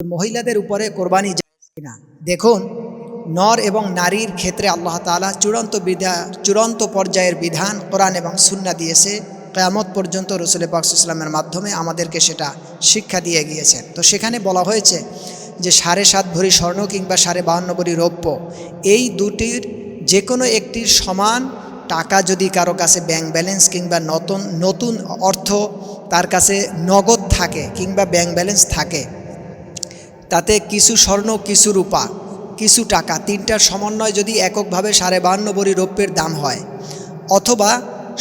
মহিলাদের উপরে কোরবানি জায়েজ কিনা। দেখুন, নর এবং নারীর ক্ষেত্রে আল্লাহ তাআলা চূড়ান্ত পর্যায়ের বিধান কোরআন এবং সুন্নাহ দিয়েছে। কিয়ামত পর্যন্ত রাসূল পাক সাল্লাল্লাহু আলাইহি ওয়াসাল্লামের মাধ্যমে আমাদেরকে সেটা শিক্ষা দিয়ে গিয়েছেন। তো সেখানে বলা হয়েছে যে 7.5 ভরি স্বর্ণ কিংবা 52.5 ভরি রৌপ্য, এই দুটির যে কোনো একটির সমান টাকা যদি কারো কাছে ব্যাংক ব্যালেন্স কিংবা নতুন অর্থ তার কাছে নগদ থাকে কিংবা ব্যাংক ব্যালেন্স থাকে, তাতে কিছু স্বর্ণ, কিছু রূপা, কিছু টাকা, তিনটার সমন্বয় যদি এককভাবে 52.5 ভরি রৌপ্যের দাম হয়, অথবা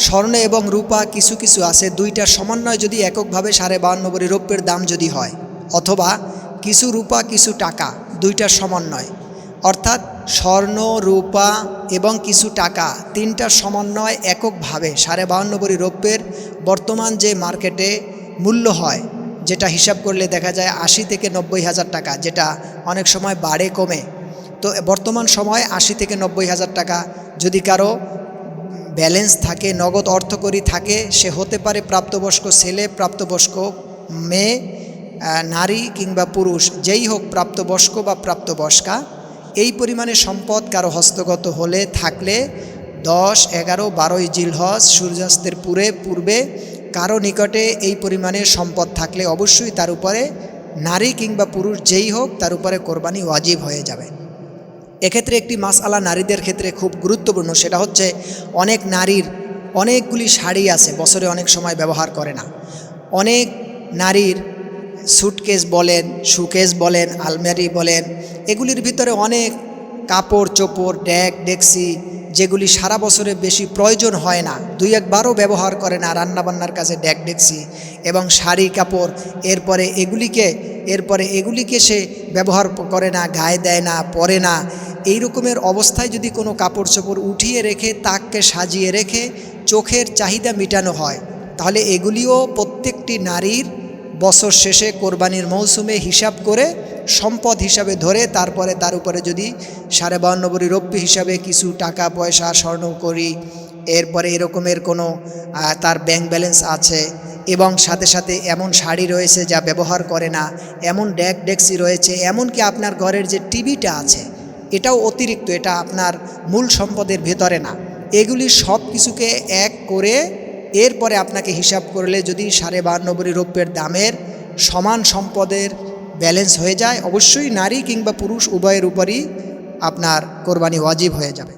স্বর্ণ এবং রূপা কিছু কিছু আছে, দুইটার সমন্বয় যদি এককভাবে 52.5 ভরি রৌপ্যের দাম যদি হয়, অথবা কিছু রূপা কিছু টাকা, দুইটার সমন্বয়, অর্থাৎ স্বর্ণ, রূপা এবং কিছু টাকা, তিনটার সমন্বয় এককভাবে 52.5 ভরি রৌপ্যের বর্তমান যে মার্কেটে মূল্য হয়, যেটা হিসাব করলে দেখা যায় 80 থেকে 90 হাজার টাকা, যেটা অনেক সময় বাড়ে কমে। তো বর্তমান সময় 80 থেকে 90 হাজার টাকা যদি কারো ব্যালেন্স থাকে, নগদ অর্থকরী থাকে, সে হতে পারে প্রাপ্তবয়স্ক ছেলে, প্রাপ্তবয়স্ক মেয়ে, নারী কিংবা পুরুষ, যেই হোক, প্রাপ্তবয়স্ক বা প্রাপ্তবয়স্কা, এই পরিমাণে সম্পদ কারো হস্তগত হলে থাকলে 10, 11, 12 জিলহজ সূর্যাস্তের পূর্বে কারো নিকটে এই পরিমাণে সম্পদ থাকলে অবশ্যই তার উপরে, নারী কিংবা পুরুষ যেই হোক, তার উপরে কোরবানি ওয়াজিব হয়ে যাবে। এক্ষেত্রে একটি মাসআলা নারীদের ক্ষেত্রে খুব গুরুত্বপূর্ণ, সেটা হচ্ছে অনেক নারীর অনেকগুলি শাড়ি আছে, বছরে অনেক সময় ব্যবহার করে না। অনেক নারীর স্যুটকেস বলেন, শোকেস বলেন, আলমারি বলেন, এগুলির ভিতরে অনেক কাপড় চোপড়, ডেক ডেকসি, যেগুলি সারা বছরে বেশি প্রয়োজন হয় না, 2-1বারও ব্যবহার করে না, রান্নাবান্নার কাজে ডেক ডেকসি এবং শাড়ি কাপড়, এরপরে এগুলিকে সে ব্যবহার করে না, গায়ে দেয় না, পরে না। এই রকমের অবস্থায় যদি কোনো কাপড় চোপড় উঠিয়ে রেখে, তাককে সাজিয়ে রেখে চোখের চাহিদা মেটানো হয়, তাহলে এগুলিও প্রত্যেকটি নারীর বছর শেষে কোরবানির মৌসুমে হিসাব করে সম্পদ হিসাবে ধরে, তারপরে তার উপরে যদি 52.5 ভরি রৌপ্য হিসাবে কিছু টাকা পয়সা, স্বর্ণ করি, এরপরে এরকমের কোনো তার ব্যাংক ব্যালেন্স আছে, এবং সাথে সাথে এমন শাড়ি রয়েছে যা ব্যবহার করে না, এমন ডেক ডেকসি রয়েছে, এমনকি আপনার ঘরের যে টিভিটা আছে এটাও অতিরিক্ত, এটা আপনার মূল সম্পদের ভেতরে না, এগুলি সব কিছুকে এক করে এরপরে আপনাকে হিসাব করলে যদি 52.5 ভরি রৌপ্যের দামের সমান সম্পদের ব্যালেন্স হয়ে যায়, অবশ্যই নারী কিংবা পুরুষ উভয়ের উপরই আপনার কোরবানি ওয়াজিব হয়ে যাবে।